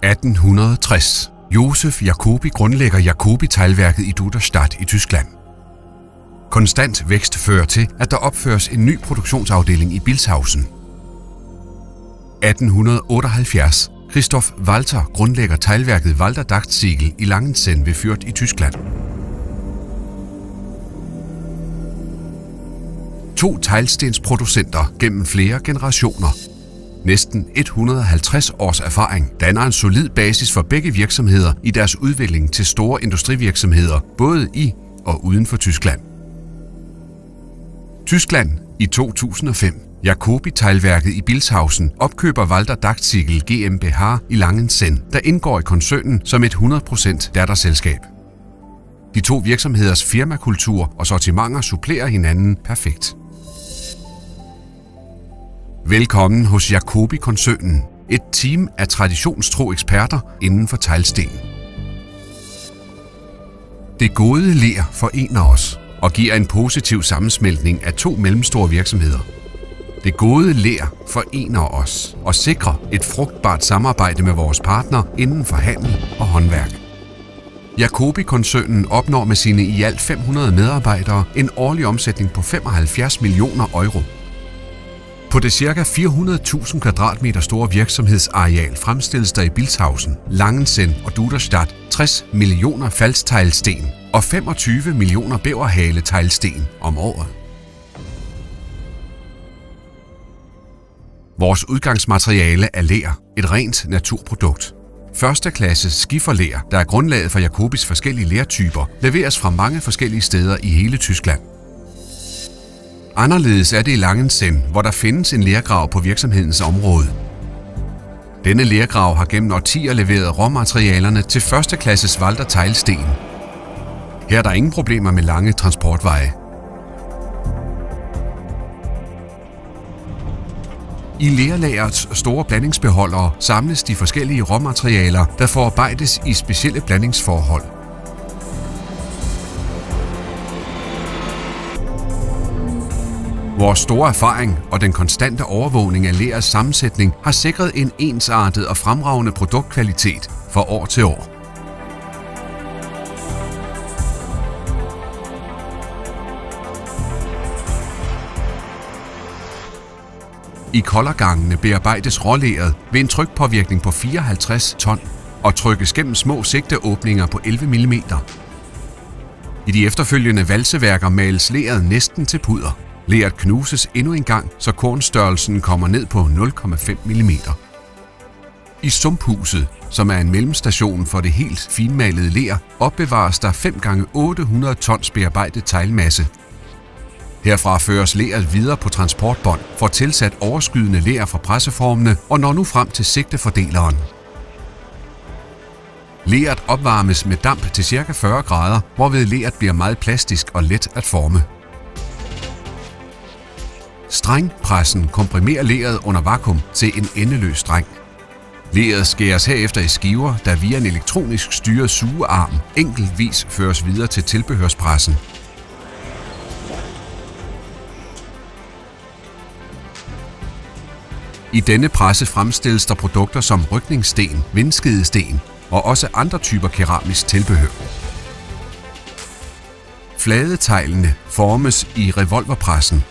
1860. Josef Jacobi grundlægger Jacobi-teglværket i Duderstadt i Tyskland. Konstant vækst fører til, at der opføres en ny produktionsafdeling i Bilshausen. 1878. Christoph Walter grundlægger teglværket Walter Dachziegel i Langenzenn ved Fürth i Tyskland. 2 teglstensproducenter gennem flere generationer. Næsten 150 års erfaring danner en solid basis for begge virksomheder i deres udvikling til store industrivirksomheder, både i og uden for Tyskland. Tyskland i 2005. Jacobi-teglværket i Bilshausen opkøber Walter Dachziegel GmbH i Langenzenn, der indgår i koncernen som et 100% datterselskab. De 2 virksomheders firmakultur og sortimenter supplerer hinanden perfekt. Velkommen hos Jacobi-koncernen, et team af traditionstro eksperter inden for teglsten. Det gode ler forener os og giver en positiv sammensmeltning af 2 mellemstore virksomheder. Det gode ler forener os og sikrer et frugtbart samarbejde med vores partner inden for handel og håndværk. Jacobi-koncernen opnår med sine i alt 500 medarbejdere en årlig omsætning på 75 millioner euro. På det ca. 400.000 kvadratmeter store virksomhedsareal fremstilles der i Bilshausen, Langenzenn og Duderstadt 60 millioner falsteglsten og 25 millioner bæverhaleteglsten om året. Vores udgangsmateriale er ler, et rent naturprodukt. Førsteklasses skiferler, der er grundlaget for Jacobis forskellige lertyper, leveres fra mange forskellige steder i hele Tyskland. Anderledes er det i Langenzenn, hvor der findes en lergrav på virksomhedens område. Denne lergrav har gennem årtier leveret råmaterialerne til førsteklasses Walter teglsten. Her er der ingen problemer med lange transportveje. I lerlagerets store blandingsbeholdere samles de forskellige råmaterialer, der forarbejdes i specielle blandingsforhold. Vores store erfaring og den konstante overvågning af lerets sammensætning har sikret en ensartet og fremragende produktkvalitet fra år til år. I koldergangene bearbejdes råleret ved en trykpåvirkning på 54 ton og trykkes gennem små sigteåbninger på 11 mm. I de efterfølgende valseværker males leret næsten til pudder. Leret knuses endnu en gang, så kornstørrelsen kommer ned på 0,5 mm. I sumphuset, som er en mellemstation for det helt finmalede ler, opbevares der 5 x 800 tons bearbejdet teglmasse. Herfra føres leret videre på transportbånd for tilsat overskydende ler fra presseformene og når nu frem til sigtefordeleren. Leret opvarmes med damp til ca. 40 grader, hvorved leret bliver meget plastisk og let at forme. Strengpressen komprimerer leret under vakuum til en endeløs streng. Leret skæres herefter i skiver, der via en elektronisk styret sugearm enkeltvis føres videre til tilbehørspressen. I denne presse fremstilles der produkter som rykningssten, vindskedesten og også andre typer keramisk tilbehør. Fladeteglene formes i revolverpressen.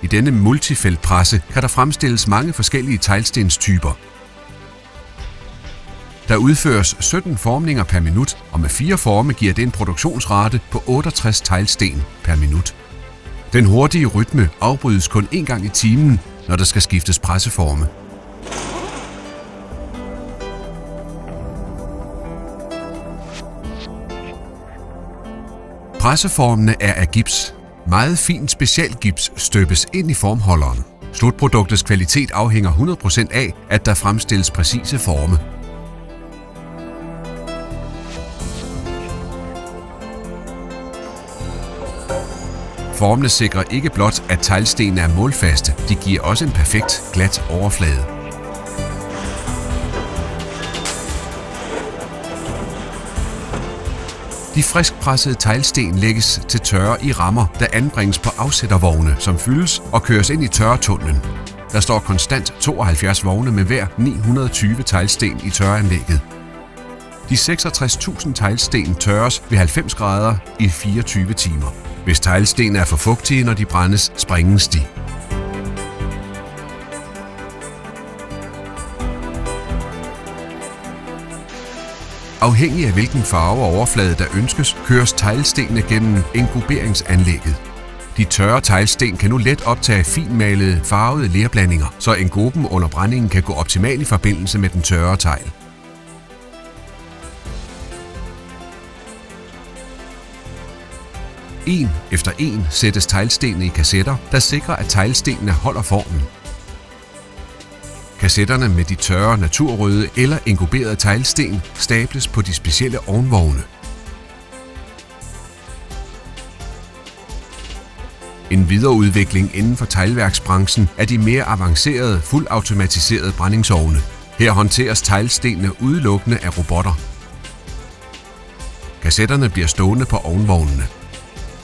I denne multifeltpresse kan der fremstilles mange forskellige teglstenstyper. Der udføres 17 formninger per minut, og med 4 forme giver det en produktionsrate på 68 teglsten per minut. Den hurtige rytme afbrydes kun 1 gang i timen, når der skal skiftes presseforme. Presseformene er af gips. Meget fin specialgips støbes ind i formholderen. Slutproduktets kvalitet afhænger 100% af, at der fremstilles præcise forme. Formene sikrer ikke blot, at teglstenene er målfaste, de giver også en perfekt, glat overflade. De friskpressede teglsten lægges til tørre i rammer, der anbringes på afsættervogne, som fyldes og køres ind i tørretunnelen. Der står konstant 72 vogne med hver 920 teglsten i tørreanlægget. De 66.000 teglsten tørres ved 90 grader i 24 timer. Hvis teglsten er for fugtige, når de brændes, sprænges de. Afhængig af hvilken farve og overflade der ønskes, køres teglstenene gennem inkuberingsanlægget. De tørre teglsten kan nu let optage finmalede, farvede lerblandinger, så engoben under brændingen kan gå optimalt i forbindelse med den tørre tegl. En efter en sættes teglstenene i kassetter, der sikrer, at teglstenene holder formen. Kassetterne med de tørre, naturrøde eller inkuberede teglsten stables på de specielle ovnvogne. En videreudvikling inden for teglværksbranchen er de mere avancerede, fuldautomatiserede brændingsovne. Her håndteres teglstenene udelukkende af robotter. Kassetterne bliver stående på ovnvognene.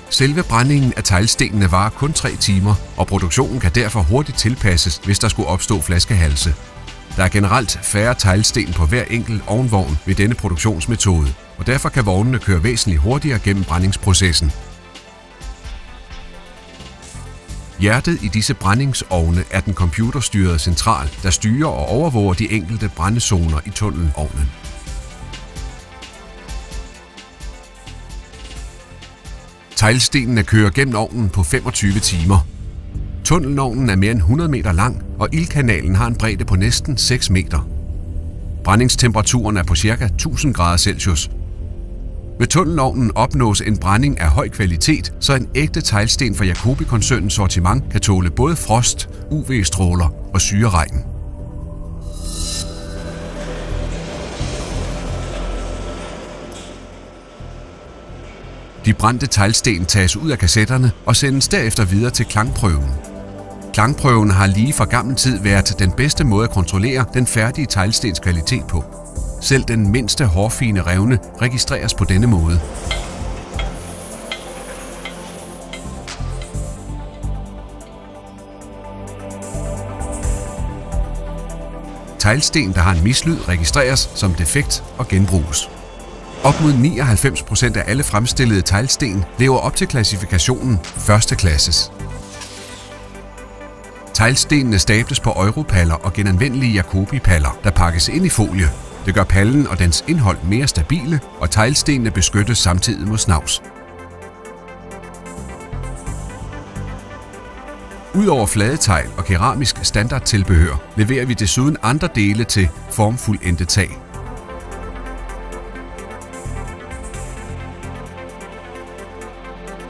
Selve brændingen af teglstenene varer kun 3 timer, og produktionen kan derfor hurtigt tilpasses, hvis der skulle opstå flaskehalse. Der er generelt færre teglsten på hver enkelt ovnvogn ved denne produktionsmetode, og derfor kan vognene køre væsentligt hurtigere gennem brændingsprocessen. Hjertet i disse brændingsovne er den computerstyrede central, der styrer og overvåger de enkelte brændezoner i tunnelovnen. Teglstenene kører gennem ovnen på 25 timer. Tunnelovnen er mere end 100 meter lang, og ildkanalen har en bredde på næsten 6 meter. Brændingstemperaturen er på ca. 1000 grader Celsius. Med tunnelovnen opnås en brænding af høj kvalitet, så en ægte teglsten fra Jacobi-koncernens sortiment kan tåle både frost, UV-stråler og syreregn. De brændte teglsten tages ud af kassetterne og sendes derefter videre til klangprøven. Klangprøven har lige fra gammel tid været den bedste måde at kontrollere den færdige teglstens kvalitet på. Selv den mindste hårfine revne registreres på denne måde. Teglsten, der har en mislyd, registreres som defekt og genbruges. Op mod 99% af alle fremstillede teglsten lever op til klassifikationen første klasses. Teglstenene stables på europaller og genanvendelige Jacobi-paller, der pakkes ind i folie. Det gør pallen og dens indhold mere stabile, og teglstenene beskyttes samtidig mod snavs. Udover fladetegl og keramisk standardtilbehør leverer vi desuden andre dele til formfuldendte tag.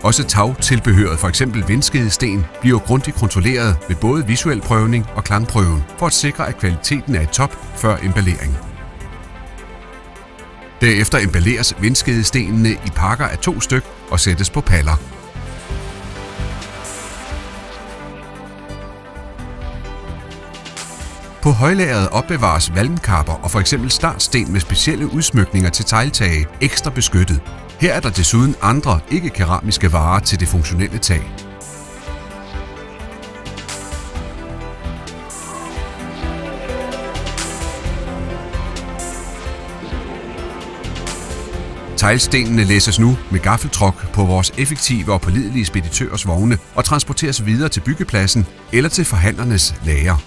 Også tagtilbehøret, f.eks. vindskedesten, bliver grundigt kontrolleret ved både visuel prøvning og klangprøven, for at sikre, at kvaliteten er i top før emballering. Derefter emballeres vindskedestenene i pakker af 2 styk og sættes på paller. På højlageret opbevares valmkapper og f.eks. startsten med specielle udsmykninger til tegltage ekstra beskyttet. Her er der desuden andre ikke-keramiske varer til det funktionelle tag. Teglstenene læsses nu med gaffeltruck på vores effektive og pålidelige speditørers vogne og transporteres videre til byggepladsen eller til forhandlernes lager.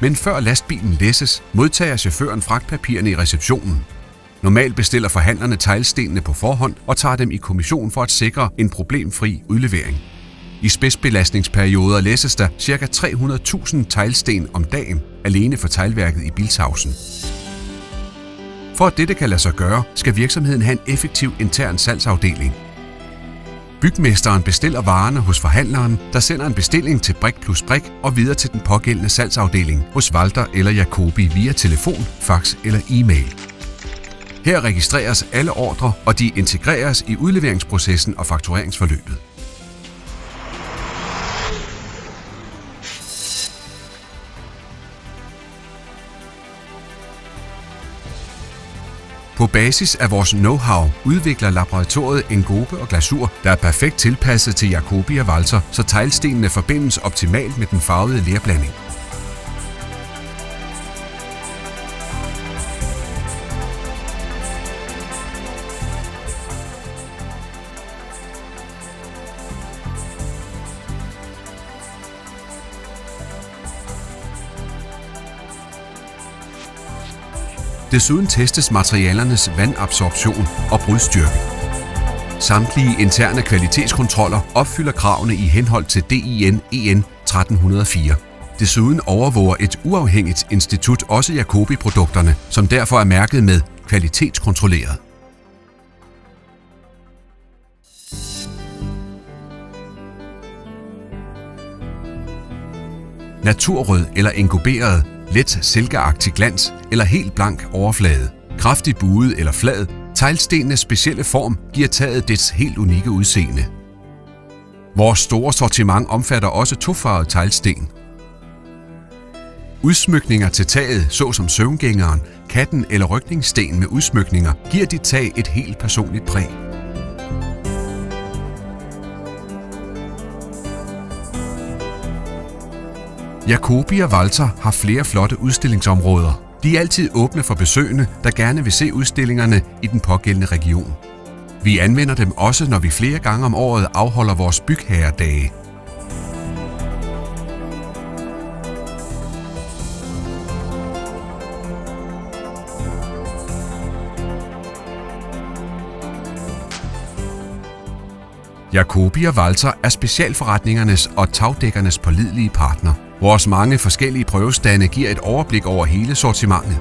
Men før lastbilen læsses, modtager chaufføren fragtpapirerne i receptionen. Normalt bestiller forhandlerne teglstenene på forhånd og tager dem i kommission for at sikre en problemfri udlevering. I spidsbelastningsperioder læsses der ca. 300.000 teglsten om dagen alene for teglværket i Bilshausen. For at dette kan lade sig gøre, skal virksomheden have en effektiv intern salgsafdeling. Bygmesteren bestiller varerne hos forhandleren, der sender en bestilling til Brik plus Brik og videre til den pågældende salgsafdeling hos Walter eller Jacobi via telefon, fax eller e-mail. Her registreres alle ordrer, og de integreres i udleveringsprocessen og faktureringsforløbet. På basis af vores know-how udvikler laboratoriet en gobe og glasur, der er perfekt tilpasset til Jacobi og Walter, så teglstenene forbindes optimalt med den farvede lerblanding. Desuden testes materialernes vandabsorption og brudstyrke. Samtlige interne kvalitetskontroller opfylder kravene i henhold til DIN EN 1304. Desuden overvåger et uafhængigt institut også Jacobi-produkterne, som derfor er mærket med kvalitetskontrolleret. Naturrød eller inkuberet, let silkeagtig glans eller helt blank overflade, kraftigt buet eller flad, teglstenenes specielle form giver taget dets helt unikke udseende. Vores store sortiment omfatter også tofarvede teglsten. Udsmykninger til taget, såsom søvngængeren, katten eller rykningssten med udsmykninger, giver dit tag et helt personligt præg. Jacobi og Walter har flere flotte udstillingsområder. De er altid åbne for besøgende, der gerne vil se udstillingerne i den pågældende region. Vi anvender dem også, når vi flere gange om året afholder vores bygherredage. Jacobi og Walter er specialforretningernes og tagdækkernes pålidelige partner. Vores mange forskellige prøvestande giver et overblik over hele sortimentet.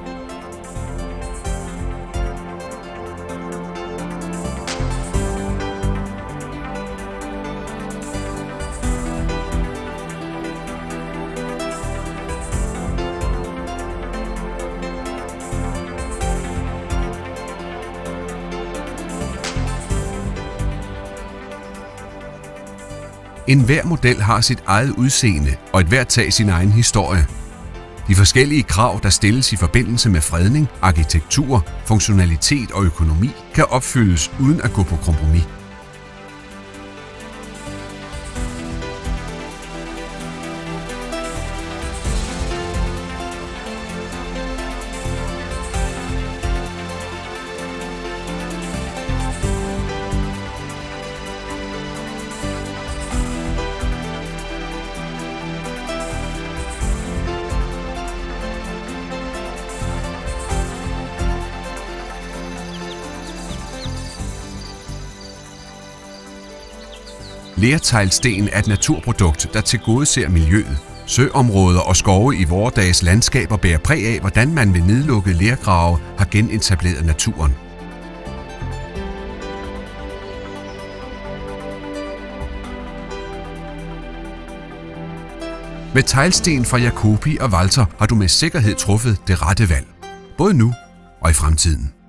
Enhver model har sit eget udseende, og et hvert tag sin egen historie. De forskellige krav, der stilles i forbindelse med fredning, arkitektur, funktionalitet og økonomi, kan opfyldes uden at gå på kompromis. Lerteglsten er et naturprodukt, der tilgodeser miljøet. Søområder og skove i vore dages landskaber bærer præg af, hvordan man ved nedlukkede lergrave har genetableret naturen. Med teglsten fra Jacobi og Walter har du med sikkerhed truffet det rette valg, både nu og i fremtiden.